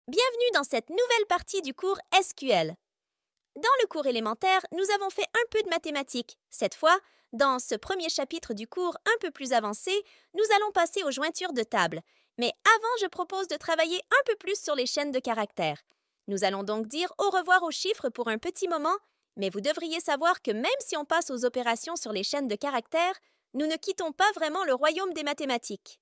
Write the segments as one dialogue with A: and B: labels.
A: Bienvenue dans cette nouvelle partie du cours SQL. Dans le cours élémentaire, nous avons fait un peu de mathématiques. Cette fois, dans ce premier chapitre du cours un peu plus avancé, nous allons passer aux jointures de tables. Mais avant, je propose de travailler un peu plus sur les chaînes de caractères. Nous allons donc dire au revoir aux chiffres pour un petit moment, mais vous devriez savoir que même si on passe aux opérations sur les chaînes de caractères, nous ne quittons pas vraiment le royaume des mathématiques.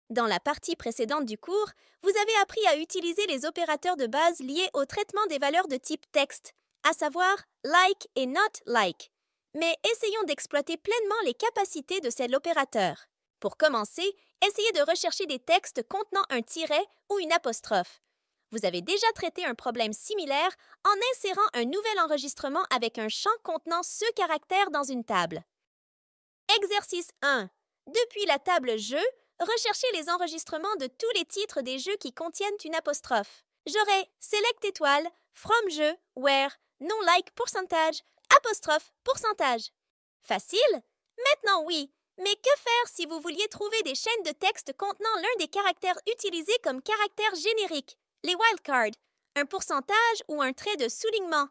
A: Dans la partie précédente du cours, vous avez appris à utiliser les opérateurs de base liés au traitement des valeurs de type texte, à savoir like et not like. Mais essayons d'exploiter pleinement les capacités de cet opérateur. Pour commencer, essayez de rechercher des textes contenant un tiret ou une apostrophe. Vous avez déjà traité un problème similaire en insérant un nouvel enregistrement avec un champ contenant ce caractère dans une table. Exercice 1. Depuis la table Jeux, recherchez les enregistrements de tous les titres des jeux qui contiennent une apostrophe. J'aurai select étoile, from jeu, where, non like pourcentage, apostrophe pourcentage. Facile? Maintenant oui. Mais que faire si vous vouliez trouver des chaînes de texte contenant l'un des caractères utilisés comme caractère générique, les wildcards, un pourcentage ou un trait de soulignement?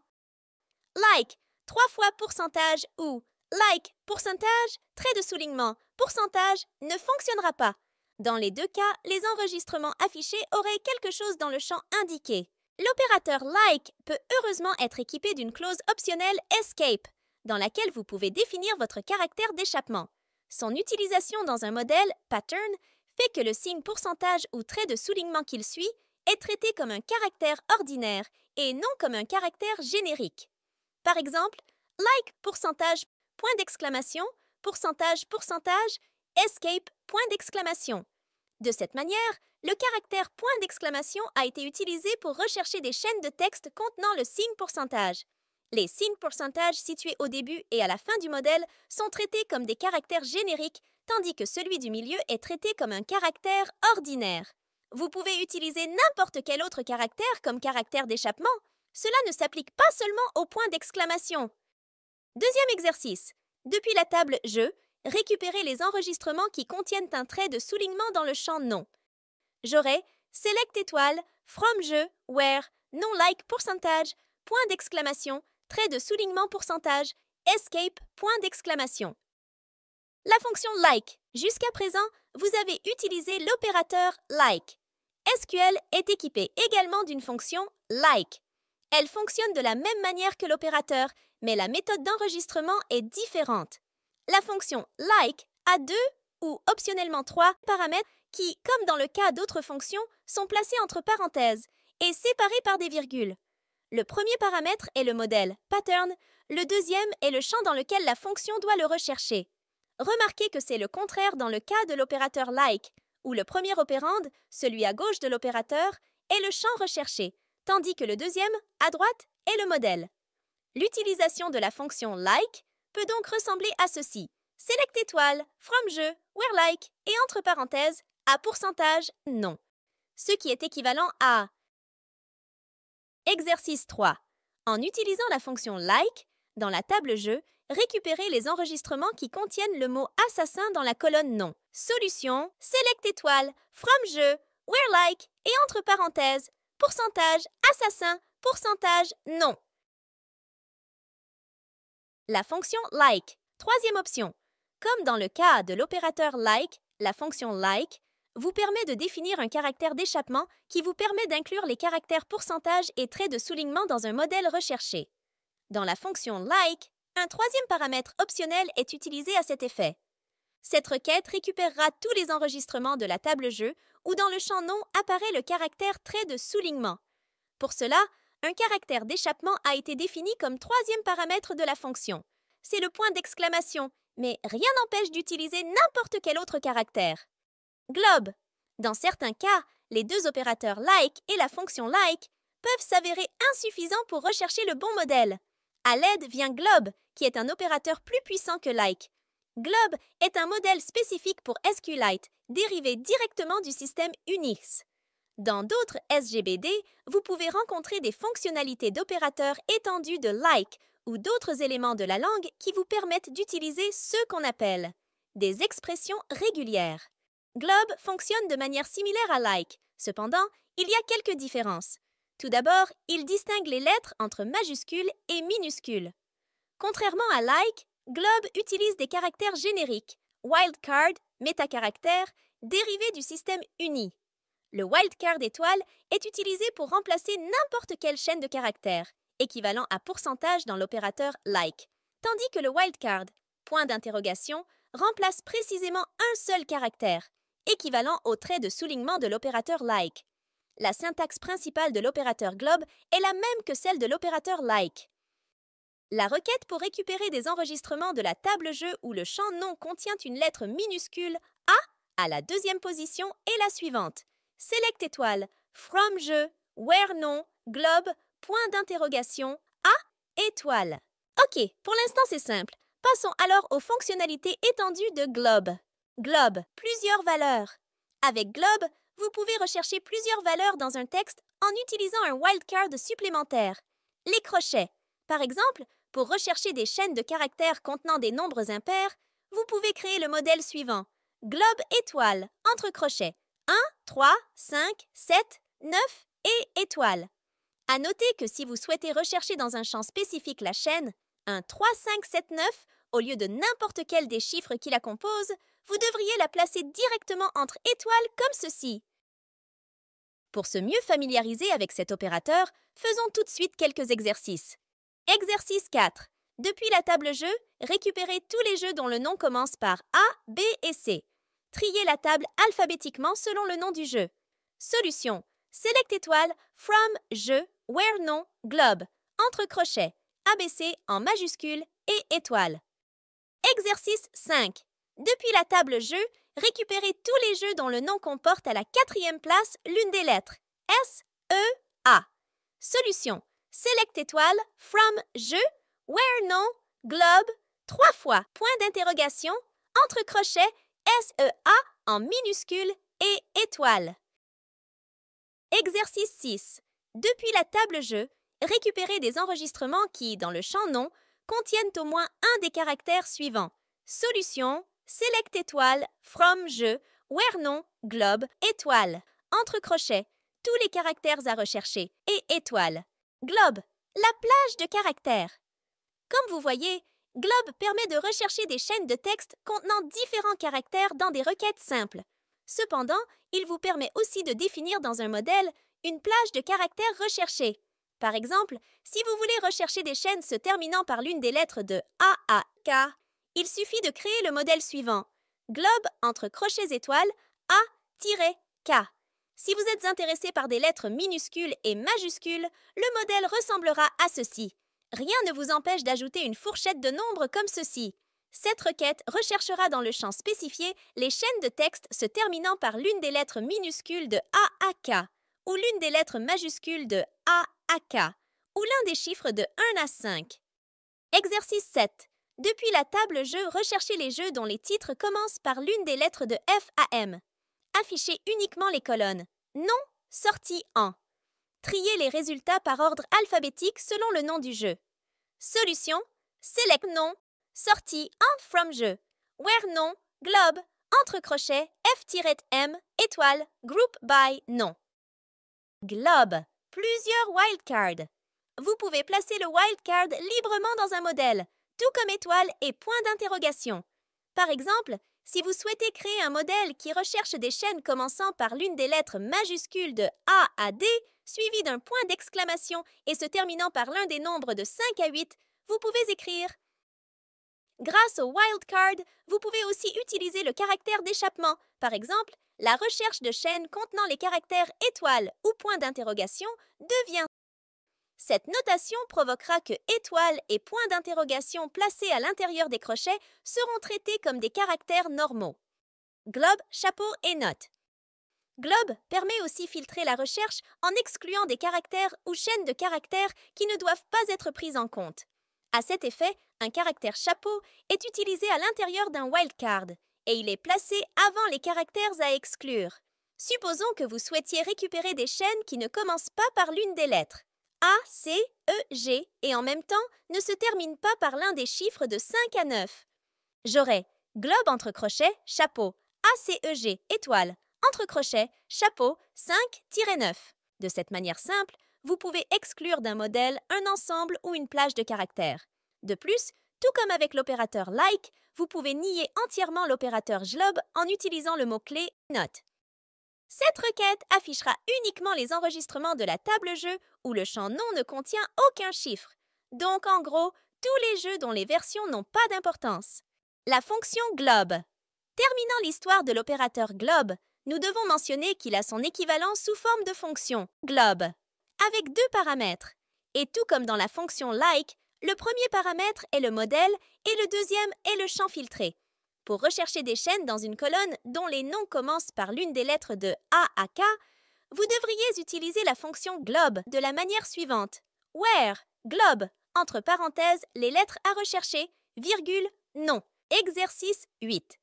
A: Like, 3 fois pourcentage ou like, pourcentage, trait de soulignement, pourcentage ne fonctionnera pas. Dans les deux cas, les enregistrements affichés auraient quelque chose dans le champ indiqué. L'opérateur like peut heureusement être équipé d'une clause optionnelle escape, dans laquelle vous pouvez définir votre caractère d'échappement. Son utilisation dans un modèle pattern fait que le signe pourcentage ou trait de soulignement qu'il suit est traité comme un caractère ordinaire et non comme un caractère générique. Par exemple, like pourcentage, point d'exclamation, pourcentage, pourcentage, escape, point d'exclamation. De cette manière, le caractère point d'exclamation a été utilisé pour rechercher des chaînes de texte contenant le signe pourcentage. Les signes pourcentage situés au début et à la fin du modèle sont traités comme des caractères génériques, tandis que celui du milieu est traité comme un caractère ordinaire. Vous pouvez utiliser n'importe quel autre caractère comme caractère d'échappement. Cela ne s'applique pas seulement au point d'exclamation. Deuxième exercice. Depuis la table Jeux, récupérez les enregistrements qui contiennent un trait de soulignement dans le champ Nom. J'aurai select étoile, from jeu, where, non like pourcentage, point d'exclamation, trait de soulignement pourcentage, escape, point d'exclamation. La fonction like. Jusqu'à présent, vous avez utilisé l'opérateur like. SQL est équipé également d'une fonction like. Elle fonctionne de la même manière que l'opérateur, mais la méthode d'enregistrement est différente. La fonction like a 2 ou optionnellement 3 paramètres qui, comme dans le cas d'autres fonctions, sont placés entre parenthèses et séparés par des virgules. Le premier paramètre est le modèle pattern, le deuxième est le champ dans lequel la fonction doit le rechercher. Remarquez que c'est le contraire dans le cas de l'opérateur like, où le premier opérande, celui à gauche de l'opérateur, est le champ recherché, tandis que le deuxième, à droite, est le modèle. L'utilisation de la fonction like peut donc ressembler à ceci. Select étoile, from jeu, where like, et entre parenthèses, à pourcentage non. Ce qui est équivalent à Exercice 3. En utilisant la fonction like, dans la table jeu, récupérez les enregistrements qui contiennent le mot assassin dans la colonne non. Solution, select étoile, from jeu, where like, et entre parenthèses, pourcentage, assassin, pourcentage, non. La fonction like. Troisième option. Comme dans le cas de l'opérateur like, la fonction like vous permet de définir un caractère d'échappement qui vous permet d'inclure les caractères pourcentage et traits de soulignement dans un modèle recherché. Dans la fonction like, un troisième paramètre optionnel est utilisé à cet effet. Cette requête récupérera tous les enregistrements de la table jeu où dans le champ nom apparaît le caractère trait de soulignement. Pour cela, un caractère d'échappement a été défini comme troisième paramètre de la fonction. C'est le point d'exclamation, mais rien n'empêche d'utiliser n'importe quel autre caractère. Globe. Dans certains cas, les deux opérateurs like et la fonction like peuvent s'avérer insuffisants pour rechercher le bon modèle. À l'aide vient globe, qui est un opérateur plus puissant que like. Globe est un modèle spécifique pour SQLite, dérivé directement du système Unix. Dans d'autres SGBD, vous pouvez rencontrer des fonctionnalités d'opérateurs étendus de like ou d'autres éléments de la langue qui vous permettent d'utiliser ce qu'on appelle des expressions régulières. Globe fonctionne de manière similaire à like. Cependant, Il y a quelques différences. Tout d'abord, il distingue les lettres entre majuscules et minuscules. Contrairement à like, Globe utilise des caractères génériques, wildcard, métacaractères, dérivés du système uni. Le wildcard étoile est utilisé pour remplacer n'importe quelle chaîne de caractères, équivalent à pourcentage dans l'opérateur like, tandis que le wildcard, point d'interrogation, remplace précisément un seul caractère, équivalent au trait de soulignement de l'opérateur like. La syntaxe principale de l'opérateur globe est la même que celle de l'opérateur like. La requête pour récupérer des enregistrements de la table jeu où le champ nom contient une lettre minuscule A à la deuxième position est la suivante. Select étoile, from jeu, where non, globe, point d'interrogation, A étoile. Ok, pour l'instant c'est simple. Passons alors aux fonctionnalités étendues de Globe. Globe, plusieurs valeurs. Avec Globe, vous pouvez rechercher plusieurs valeurs dans un texte en utilisant un wildcard supplémentaire. Les crochets. Par exemple, pour rechercher des chaînes de caractères contenant des nombres impairs, vous pouvez créer le modèle suivant. Globe étoile, entre crochets, 1, 3, 5, 7, 9 et étoile. À noter que si vous souhaitez rechercher dans un champ spécifique la chaîne, un 3, 5, 7, 9, au lieu de n'importe quel des chiffres qui la composent, vous devriez la placer directement entre étoiles comme ceci. Pour se mieux familiariser avec cet opérateur, faisons tout de suite quelques exercices. Exercice 4. Depuis la table jeu, récupérez tous les jeux dont le nom commence par A, B et C. Triez la table alphabétiquement selon le nom du jeu. Solution. Select étoile, from, jeu, where non, globe, entre crochets, ABC en majuscule et étoile. Exercice 5. Depuis la table jeu, récupérez tous les jeux dont le nom comporte à la quatrième place l'une des lettres S, E, A. Solution. Select étoile, from, jeu, where non, globe, 3 fois, point d'interrogation, entre crochets, SEA en minuscule et étoile. Exercice 6. Depuis la table jeu, récupérez des enregistrements qui, dans le champ nom, contiennent au moins un des caractères suivants. Solution, select étoile, from jeu, where non, globe, étoile, entre crochets, tous les caractères à rechercher et étoile. Globe, la plage de caractères. Comme vous voyez, Globe permet de rechercher des chaînes de texte contenant différents caractères dans des requêtes simples. Cependant, il vous permet aussi de définir dans un modèle une plage de caractères recherchés. Par exemple, si vous voulez rechercher des chaînes se terminant par l'une des lettres de A à K, il suffit de créer le modèle suivant. Globe entre crochets étoiles A-K. Si vous êtes intéressé par des lettres minuscules et majuscules, le modèle ressemblera à ceci. Rien ne vous empêche d'ajouter une fourchette de nombres comme ceci. Cette requête recherchera dans le champ spécifié les chaînes de texte se terminant par l'une des lettres minuscules de A à K, ou l'une des lettres majuscules de A à K, ou l'un des chiffres de 1 à 5. Exercice 7. Depuis la table jeu, recherchez les jeux dont les titres commencent par l'une des lettres de F à M. Affichez uniquement les colonnes. Nom, sortie en. Triez les résultats par ordre alphabétique selon le nom du jeu. Solution. Select nom, sortie en from jeu. Where non, globe, entre crochets, F-M, étoile, group by nom. Globe. Plusieurs wildcards. Vous pouvez placer le wildcard librement dans un modèle, tout comme étoile et point d'interrogation. Par exemple, si vous souhaitez créer un modèle qui recherche des chaînes commençant par l'une des lettres majuscules de A à D, suivi d'un point d'exclamation et se terminant par l'un des nombres de 5 à 8, vous pouvez écrire. Grâce au wildcard, vous pouvez aussi utiliser le caractère d'échappement. Par exemple, la recherche de chaînes contenant les caractères étoile ou point d'interrogation devient. Cette notation provoquera que étoile et point d'interrogation placés à l'intérieur des crochets seront traités comme des caractères normaux. Globe, chapeau et note. Globe permet aussi filtrer la recherche en excluant des caractères ou chaînes de caractères qui ne doivent pas être pris en compte. À cet effet, un caractère chapeau est utilisé à l'intérieur d'un wildcard et il est placé avant les caractères à exclure. Supposons que vous souhaitiez récupérer des chaînes qui ne commencent pas par l'une des lettres. A, C, E, G et en même temps ne se terminent pas par l'un des chiffres de 5 à 9. J'aurai globe entre crochets, chapeau, A, C, E, G, étoile, entre crochets, chapeau 5-9. De cette manière simple, vous pouvez exclure d'un modèle un ensemble ou une plage de caractères. De plus, tout comme avec l'opérateur like, vous pouvez nier entièrement l'opérateur globe en utilisant le mot-clé note. Cette requête affichera uniquement les enregistrements de la table jeu où le champ nom ne contient aucun chiffre. Donc en gros, tous les jeux dont les versions n'ont pas d'importance. La fonction globe. Terminant l'histoire de l'opérateur globe, nous devons mentionner qu'il a son équivalent sous forme de fonction globe, avec deux paramètres. Et tout comme dans la fonction like, le premier paramètre est le modèle et le deuxième est le champ filtré. Pour rechercher des chaînes dans une colonne dont les noms commencent par l'une des lettres de A à K, vous devriez utiliser la fonction globe de la manière suivante. Where, globe, entre parenthèses, les lettres à rechercher, virgule, nom. Exercice 8.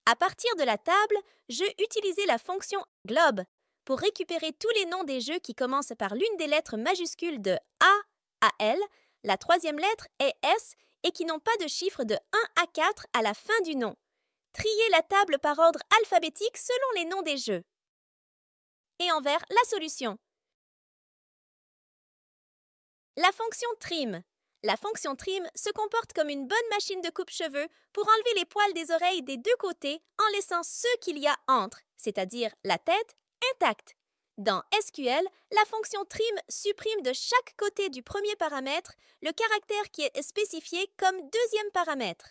A: À partir de la table, je utilisais la fonction globe pour récupérer tous les noms des jeux qui commencent par l'une des lettres majuscules de A à L, la troisième lettre est S et qui n'ont pas de chiffre de 1 à 4 à la fin du nom. Trier la table par ordre alphabétique selon les noms des jeux. Et envers la solution. La fonction trim. La fonction trim se comporte comme une bonne machine de coupe-cheveux pour enlever les poils des oreilles des deux côtés en laissant ceux qu'il y a entre, c'est-à-dire la tête, intacts. Dans SQL, la fonction trim supprime de chaque côté du premier paramètre le caractère qui est spécifié comme deuxième paramètre.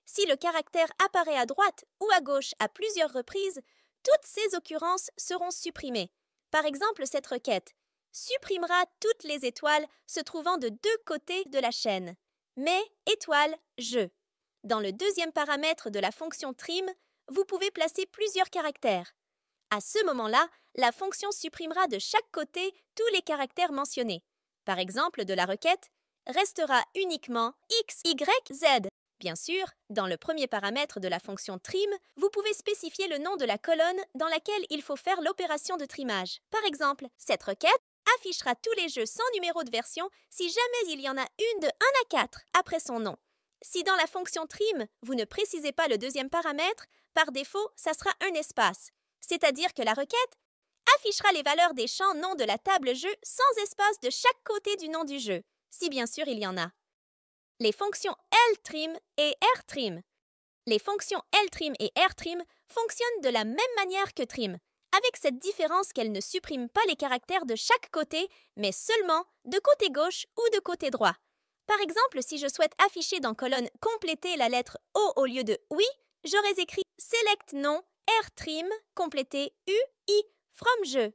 A: Si le caractère apparaît à droite ou à gauche à plusieurs reprises, toutes ces occurrences seront supprimées. Par exemple, cette requête supprimera toutes les étoiles se trouvant de deux côtés de la chaîne. Mais étoile, je. Dans le deuxième paramètre de la fonction trim, vous pouvez placer plusieurs caractères. À ce moment-là, la fonction supprimera de chaque côté tous les caractères mentionnés. Par exemple, de la requête, restera uniquement X, Y, Z. Bien sûr, dans le premier paramètre de la fonction trim, vous pouvez spécifier le nom de la colonne dans laquelle il faut faire l'opération de trimage. Par exemple, cette requête affichera tous les jeux sans numéro de version si jamais il y en a une de 1 à 4 après son nom. Si dans la fonction trim, vous ne précisez pas le deuxième paramètre, par défaut, ça sera un espace. C'est-à-dire que la requête affichera les valeurs des champs noms de la table jeu sans espace de chaque côté du nom du jeu, si bien sûr il y en a. Les fonctions ltrim et rtrim. Les fonctions ltrim et rtrim fonctionnent de la même manière que trim, avec cette différence qu'elles ne suppriment pas les caractères de chaque côté, mais seulement de côté gauche ou de côté droit. Par exemple, si je souhaite afficher dans colonne complétée la lettre O au lieu de oui, j'aurais écrit select nom rtrim complété UI from jeu.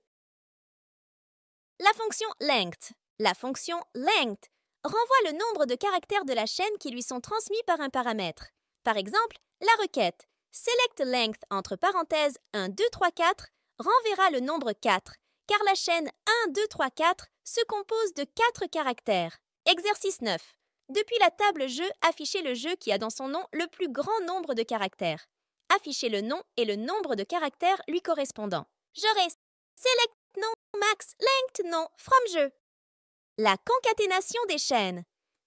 A: La fonction length. La fonction length renvoie le nombre de caractères de la chaîne qui lui sont transmis par un paramètre. Par exemple, la requête select length entre parenthèses 1, 2, 3, 4 renverra le nombre 4, car la chaîne 1, 2, 3, 4 se compose de 4 caractères. Exercice 9. Depuis la table jeu, affichez le jeu qui a dans son nom le plus grand nombre de caractères. Affichez le nom et le nombre de caractères lui correspondant. J'aurai select nom max length nom from jeu. La concaténation des chaînes.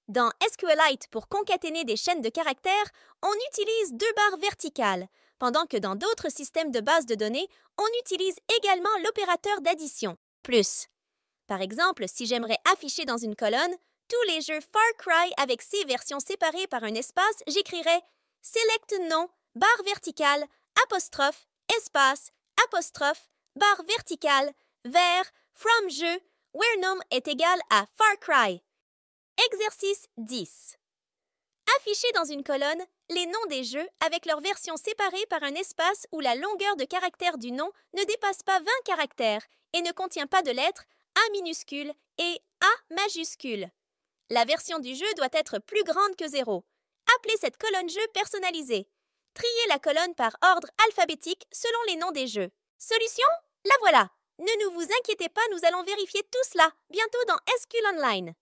A: Dans SQLite, pour concaténer des chaînes de caractères, on utilise deux barres verticales, pendant que dans d'autres systèmes de base de données, on utilise également l'opérateur d'addition, plus. Par exemple, si j'aimerais afficher dans une colonne tous les jeux Far Cry avec ces versions séparées par un espace, j'écrirais select nom, barre verticale, apostrophe, espace, apostrophe, barre verticale, vers, from jeu, where nom est égal à Far Cry. Exercice 10. Afficher dans une colonne les noms des jeux avec leurs versions séparées par un espace où la longueur de caractère du nom ne dépasse pas 20 caractères et ne contient pas de lettres A minuscule et A majuscule. La version du jeu doit être plus grande que 0. Appelez cette colonne jeu personnalisée. Triez la colonne par ordre alphabétique selon les noms des jeux. Solution? La voilà! Ne vous inquiétez pas, nous allons vérifier tout cela bientôt dans SQL Online.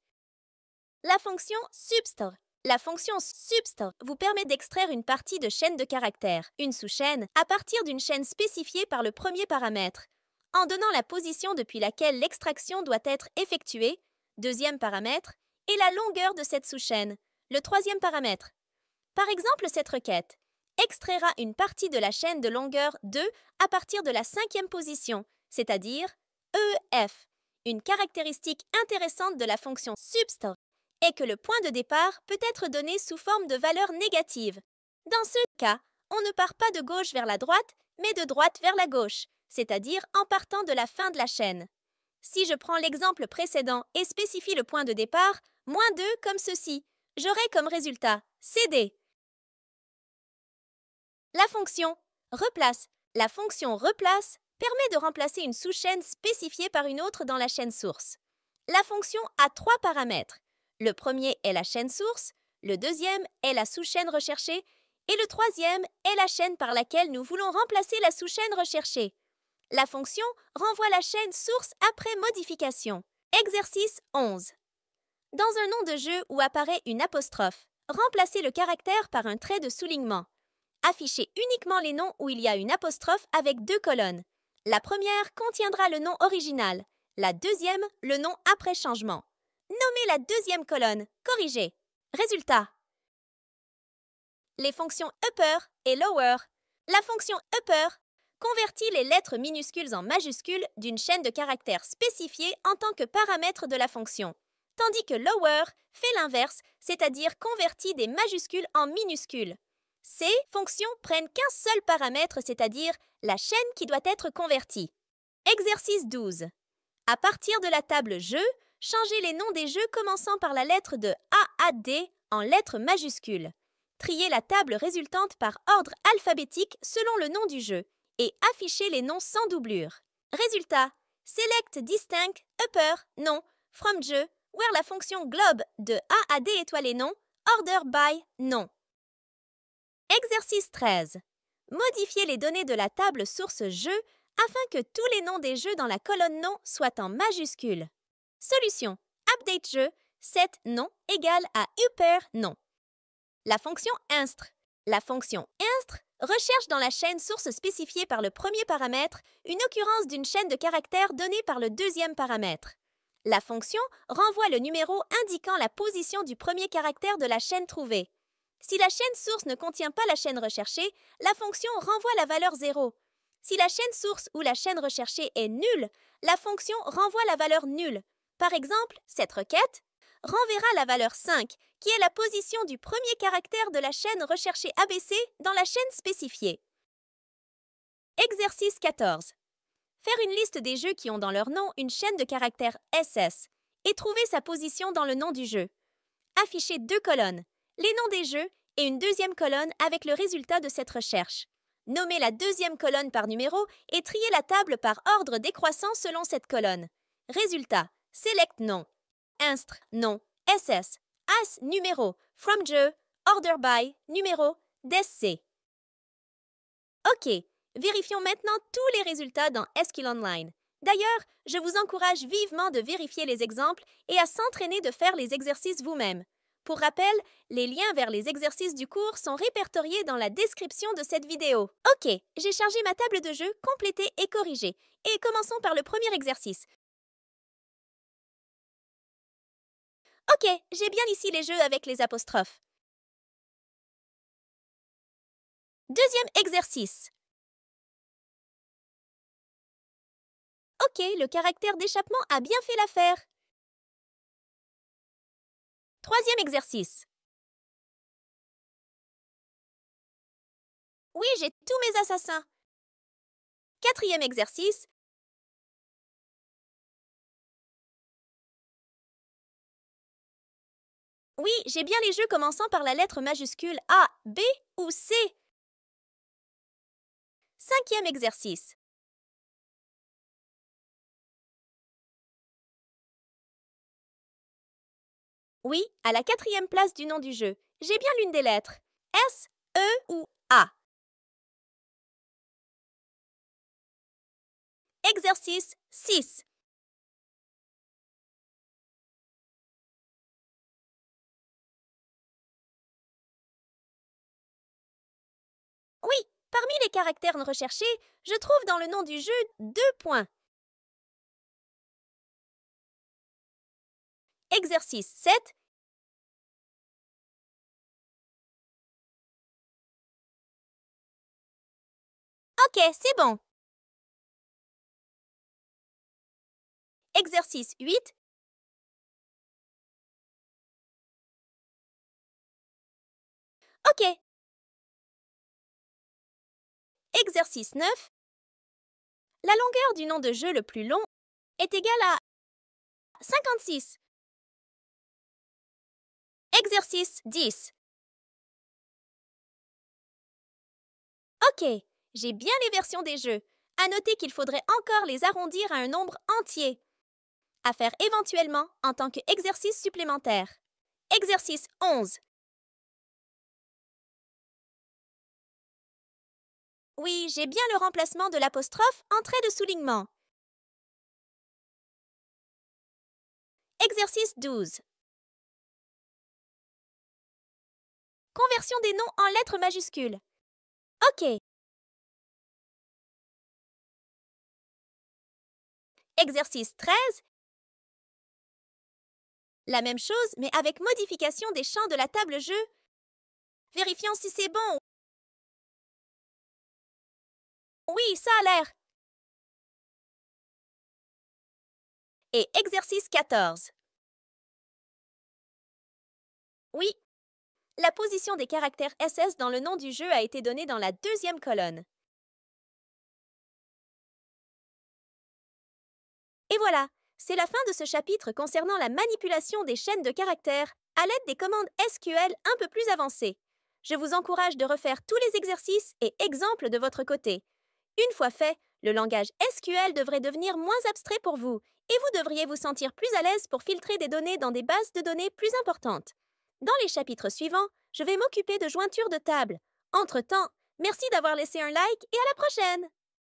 A: La fonction substr. La fonction substr vous permet d'extraire une partie de chaîne de caractères, une sous-chaîne, à partir d'une chaîne spécifiée par le premier paramètre, en donnant la position depuis laquelle l'extraction doit être effectuée, deuxième paramètre, et la longueur de cette sous-chaîne, le troisième paramètre. Par exemple, cette requête extraira une partie de la chaîne de longueur 2 à partir de la 5e position, c'est-à-dire EF. Une caractéristique intéressante de la fonction subst est que le point de départ peut être donné sous forme de valeur négative. Dans ce cas, on ne part pas de gauche vers la droite, mais de droite vers la gauche, c'est-à-dire en partant de la fin de la chaîne. Si je prends l'exemple précédent et spécifie le point de départ, -2 comme ceci, j'aurai comme résultat CD. La fonction replace. La fonction replace permet de remplacer une sous-chaîne spécifiée par une autre dans la chaîne source. La fonction a 3 paramètres. Le premier est la chaîne source, le deuxième est la sous-chaîne recherchée et le troisième est la chaîne par laquelle nous voulons remplacer la sous-chaîne recherchée. La fonction renvoie la chaîne source après modification. Exercice 11. Dans un nom de jeu où apparaît une apostrophe, remplacez le caractère par un trait de soulignement. Affichez uniquement les noms où il y a une apostrophe avec 2 colonnes. La première contiendra le nom original, la deuxième le nom après changement. Nommez la deuxième colonne, corrigez. Résultat. Les fonctions upper et lower. La fonction upper convertit les lettres minuscules en majuscules d'une chaîne de caractères spécifiée en tant que paramètre de la fonction, tandis que lower fait l'inverse, c'est-à-dire convertit des majuscules en minuscules. Ces fonctions prennent qu'un seul paramètre, c'est-à-dire la chaîne qui doit être convertie. Exercice 12. À partir de la table Jeux, changez les noms des jeux commençant par la lettre de A à D en lettres majuscules. Triez la table résultante par ordre alphabétique selon le nom du jeu et affichez les noms sans doublure. Résultat. Select distinct upper non from jeu where la fonction globe de A à D étoilé non order by non. Exercice 13. Modifiez les données de la table source jeu afin que tous les noms des jeux dans la colonne nom soient en majuscules. Solution. Update jeu, set nom égale à upper non. La fonction instre. La fonction instre recherche dans la chaîne source spécifiée par le premier paramètre une occurrence d'une chaîne de caractères donnée par le deuxième paramètre. La fonction renvoie le numéro indiquant la position du premier caractère de la chaîne trouvée. Si la chaîne source ne contient pas la chaîne recherchée, la fonction renvoie la valeur 0. Si la chaîne source ou la chaîne recherchée est nulle, la fonction renvoie la valeur nulle. Par exemple, cette requête renverra la valeur 5, qui est la position du premier caractère de la chaîne recherchée ABC dans la chaîne spécifiée. Exercice 14. Faire une liste des jeux qui ont dans leur nom une chaîne de caractères SS et trouver sa position dans le nom du jeu. Affichez 2 colonnes, les noms des jeux et une deuxième colonne avec le résultat de cette recherche. Nommez la deuxième colonne par numéro et triez la table par ordre décroissant selon cette colonne. Résultat. Select nom. Instre nom. SS. As numéro. From jeu. Order by numéro. DSC. OK. Vérifions maintenant tous les résultats dans SQL Online. D'ailleurs, je vous encourage vivement de vérifier les exemples et à s'entraîner de faire les exercices vous-même. Pour rappel, les liens vers les exercices du cours sont répertoriés dans la description de cette vidéo. OK, j'ai chargé ma table de jeu, complétée et corrigée. Et commençons par le premier exercice. OK, j'ai bien ici les jeux avec les apostrophes. Deuxième exercice. OK, le caractère d'échappement a bien fait l'affaire. Troisième exercice. Oui, j'ai tous mes assassins. Quatrième exercice. Oui, j'ai bien les jeux commençant par la lettre majuscule A, B ou C. Cinquième exercice. Oui, à la quatrième place du nom du jeu, j'ai bien l'une des lettres. S, E ou A. Exercice 6. Oui, parmi les caractères non recherchés, je trouve dans le nom du jeu 2 points. Exercice 7. Ok, c'est bon. Exercice 8. Ok. Exercice 9. La longueur du nom de jeu le plus long est égale à 56. Exercice 10. Ok, j'ai bien les versions des jeux. À noter qu'il faudrait encore les arrondir à un nombre entier. À faire éventuellement en tant qu'exercice supplémentaire. Exercice 11. Oui, j'ai bien le remplacement de l'apostrophe en trait de soulignement. Exercice 12. Conversion des noms en lettres majuscules. Ok. Exercice 13. La même chose, mais avec modification des champs de la table jeu. Vérifions si c'est bon. Oui, ça a l'air. Et exercice 14. Oui, la position des caractères SS dans le nom du jeu a été donnée dans la deuxième colonne. Et voilà, c'est la fin de ce chapitre concernant la manipulation des chaînes de caractères à l'aide des commandes SQL un peu plus avancées. Je vous encourage de refaire tous les exercices et exemples de votre côté. Une fois fait, le langage SQL devrait devenir moins abstrait pour vous et vous devriez vous sentir plus à l'aise pour filtrer des données dans des bases de données plus importantes. Dans les chapitres suivants, je vais m'occuper de jointure de table. Entre-temps, merci d'avoir laissé un like et à la prochaine!